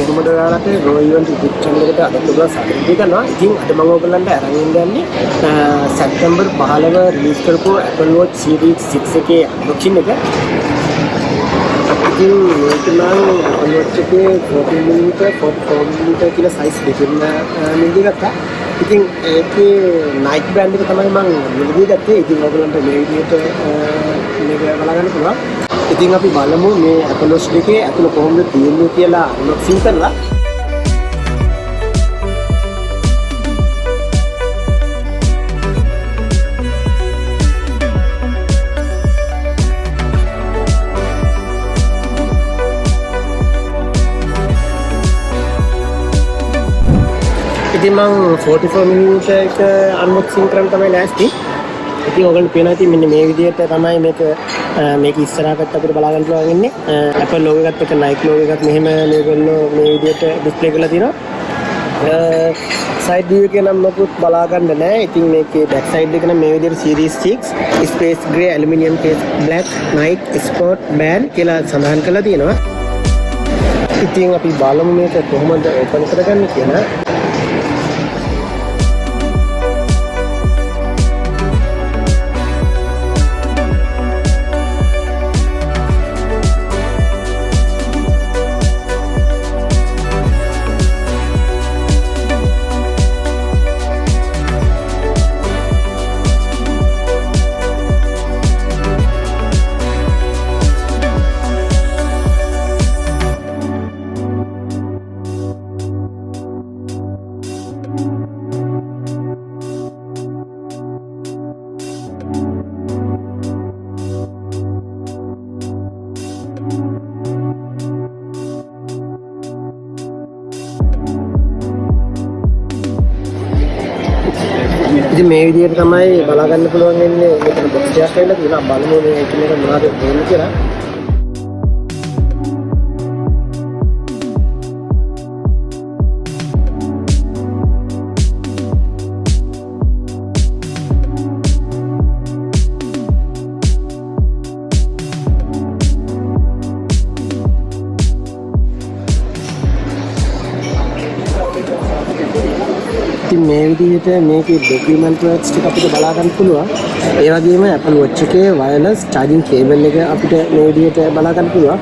කොහොමද ඔයාලට Grow Event YouTube channel එකට අද ඔයගොල්ලෝ සබ්ස්ක්‍රයිබ් කරනවා. ඉතින් අද මම ඔයගොල්ලන්ට අරන් යන්නේ සැප්තැම්බර් 15 රිලීස් කරපු Apple Watch Series 6 එකේ unboxing එක. ඉතින් මේක නම් Apple Watch එකේ 14mm 44mm කියලා size දෙකකින් මිලදී ගත්තා. ඉතින් ඒකේ Nike brand එක තමයි මම මිලදී ගත්තේ. ඉතින් ඔයගොල්ලන්ට මේ විදිහට මේක බලා ගන්න පුළුවන්. ඉතින් අපි බලමු මේ Apple Watch එකේ අතුල කොහොමද තියෙන්නේ කියලා unboxing කරලා. ඉතින් මම 44mm එක unboxing කරන්න තමයි ලෑස්ති. ඉතින් ඔයගොල්ලෝ පේනවා ඉතින් මෙන්න මේ විදිහට තමයි මේක ඉස්සරහට අපිට බලා ගන්න පුළුවන් ඉන්නේ. Apple logo එකත් එක්ක Nike logo එකත් මෙහෙම මේගොල්ලෝ මේ විදිහට display කරලා තියෙනවා. side view එකේ නම් මොකුත් බලා ගන්න නැහැ. ඉතින් මේකේ back side එක නම් මේ විදිහට series 6 space gray aluminium case black Nike sport band කියලා සඳහන් කරලා තියෙනවා. ඉතින් අපි බලමු මේක කොහොමද open කරගන්නේ කියලා. ඉතින් මේ විදිහට තමයි බලා ගන්න පුළුවන් වෙන්නේ. මෙතන box එකක් ඇවිල්ලා තියෙනවා. බලමු මේ එක මොනවද වෙන්නේ කියලා. ඉතින් මේ විදිහට මේකේ document works ටික අපිට බලා ගන්න පුළුවන්. ඒ වගේම Apple Watch එකේ wireless charging cable එක අපිට මේ විදිහට බලා ගන්න පුළුවන්.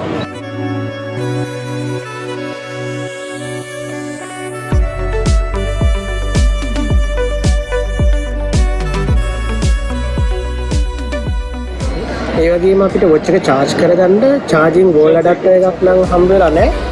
ඒ වගේම අපිට watch එක charge කරගන්න charging wall adapter එකක් නම් හම්බ වෙලා නැහැ.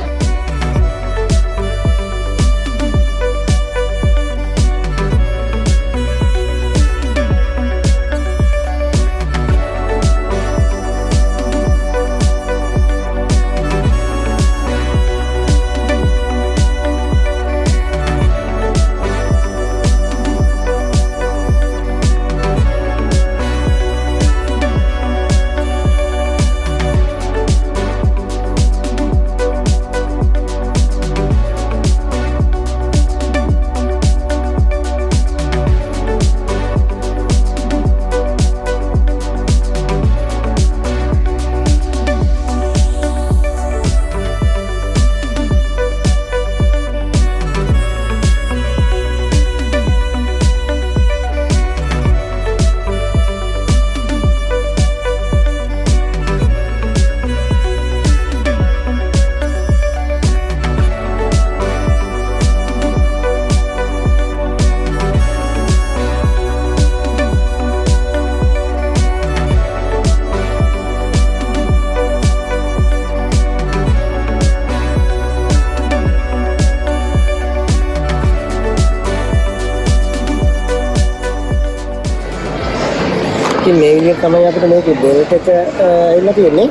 ඉතින් මේ විදිහට තමයි අපිට මේකේ බෙල්ට් එක ඇවිල්ලා තියෙන්නේ.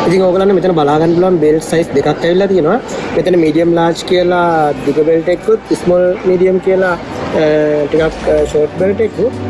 ඉතින් ඕගොල්ලන්ට මෙතන බලා ගන්න පුළුවන් බෙල්ට් සයිස් දෙකක් ඇවිල්ලා තියෙනවා. මෙතන medium large කියලා දිග බෙල්ට් එකකුත් small medium කියලා ටිකක් short බෙල්ට් එකකුත්.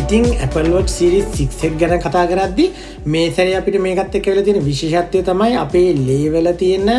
ඉතින් Apple Watch Series 6 එක ගැන කතා කරද්දී මේ සැරේ අපිට මේකත් එක්ක වෙලා තියෙන විශේෂත්වය තමයි අපේ ලේ වල තියෙන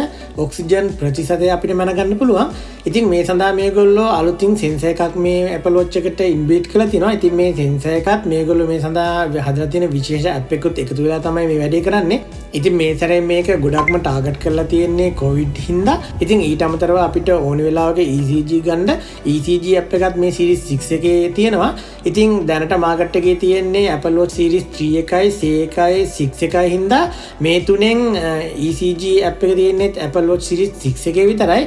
ඔක්සිජන් ප්‍රතිශතය අපිට මැනගන්න පුළුවන්. ඉතින් මේ සඳහා මේගොල්ලෝ අලුතින් සෙන්සර් එකක් මේ Apple Watch එකට ඉන්බිල්ට් කරලා තිනවා. ඉතින් මේ සෙන්සර් එකත් මේගොල්ලෝ මේ සඳහා හදලා තියෙන විශේෂ ඇප් එකකුත් එකතු වෙලා තමයි මේ වැඩේ කරන්නේ. ඉතින් මේ සැරේ මේක ගොඩක්ම ටාගට් කරලා තියෙන්නේ COVID හින්දා. ඉතින් ඊට අමතරව අපිට ඕන වෙලාවක ECG ගන්න ECG ඇප් එකත් මේ Series 6 එකේ තියෙනවා. ඉතින් දැනට මාකට් එකේ තියෙන්නේ Apple Watch Series 3 එකයි, 6 එකයි, 6 එකයි හින්දා මේ තුනෙන් ECG ඇප් එක තියෙන්නේ Apple Watch Series 6 එකේ විතරයි.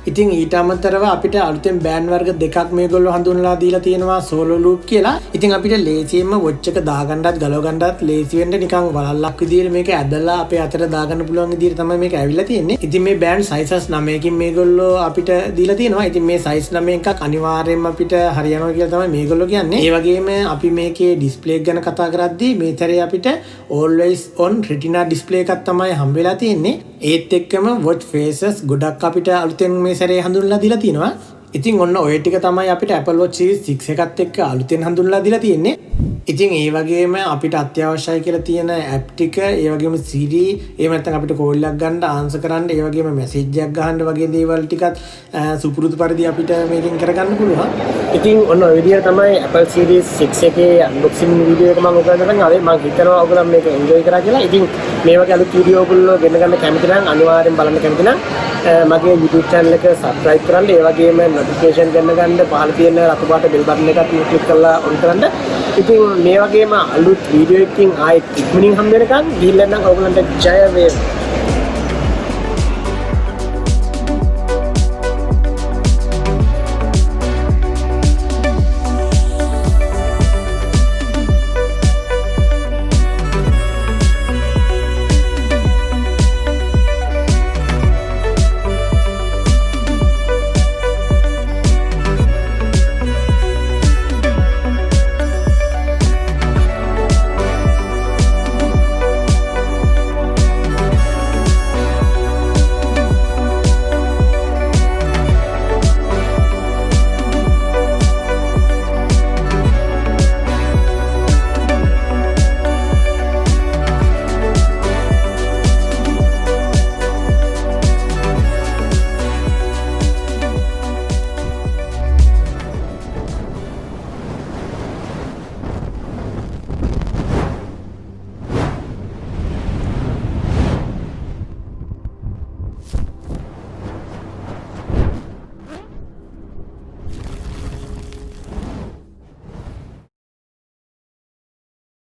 ඉතින් ඊට අමතරව අපිට අලුතෙන් බෑන්ඩ් වර්ග දෙකක් මේගොල්ලෝ හඳුන්වලා දීලා තියෙනවා සෝලෝ ලූප් කියලා. ඉතින් අපිට ලේසියෙන්ම වොච් එක දාගන්නත් ගලව ගන්නත් ලේසි වෙන්න නිකන් වලල්ලක් විදියට මේක ඇදලා අපේ අතට දාගන්න පුළුවන් විදියට තමයි මේක ඇවිල්ලා තියෙන්නේ. ඉතින් මේ බෑන්ඩ් සයිසස් 9කින් මේගොල්ලෝ අපිට දීලා තියෙනවා. ඉතින් මේ සයිස් 9 එකක් අනිවාර්යයෙන්ම අපිට හරියනවා කියලා තමයි මේගොල්ලෝ කියන්නේ. ඒ වගේම අපි මේකේ ඩිස්ප්ලේ එක ගැන කතා කරද්දී මේ තරේ අපිට always on retina display එකක් තමයි හම්බෙලා තියෙන්නේ. ඒත් එක්කම watch faces ගොඩක් අපිට අලුතෙන් මේ සැරේ හඳුන්වලා දීලා තිනවා. ඉතින් ඔන්න ඔය ටික තමයි අපිට Apple Watch Series 6 එකත් එක්ක අලුතෙන් හඳුන්වලා දීලා තියෙන්නේ. ඉතින් ඒ වගේම අපිට අත්‍යවශ්‍යයි කියලා තියෙන ඇප් ටික, ඒ වගේම Siri, එහෙම නැත්නම් අපිට කෝල් එකක් ගන්න, ආන්සර් කරන්න, ඒ වගේම මැසේජ් එකක් ගහන්න වගේ දේවල් ටිකත් සුපුරුදු පරිදි අපිට මේකෙන් කරගන්න පුළුවන්. ඉතින් ඔන්න ඔය විදිහට තමයි Apple Series 6 එකේ unboxing වීඩියෝ එක මම ඔයගොල්ලන්ට කරන්නේ. අද මම හිතනවා ඔයගොල්ලෝ මේක enjoy කරා කියලා. ඉතින් මේ වගේ අලුත් වීඩියෝ ඔයගොල්ලෝ ගෙන ගන්න කැමති නම් අනිවාර්යෙන් බලන්න කැමති නම් මගේ YouTube channel එක subscribe කරන්න. ඒ වගේම notification ගන්න පහළ තියෙන රතු පාට bell button එකත් click කරලා on කරන්න. ඉතින් මේ වගේම අලුත් වීඩියෝ එකකින් ආයෙත් ඉක්මනින් හම්බ වෙනකන් ගිහිල්ලා නම් ඔයගොල්ලන්ට ජය වේවා.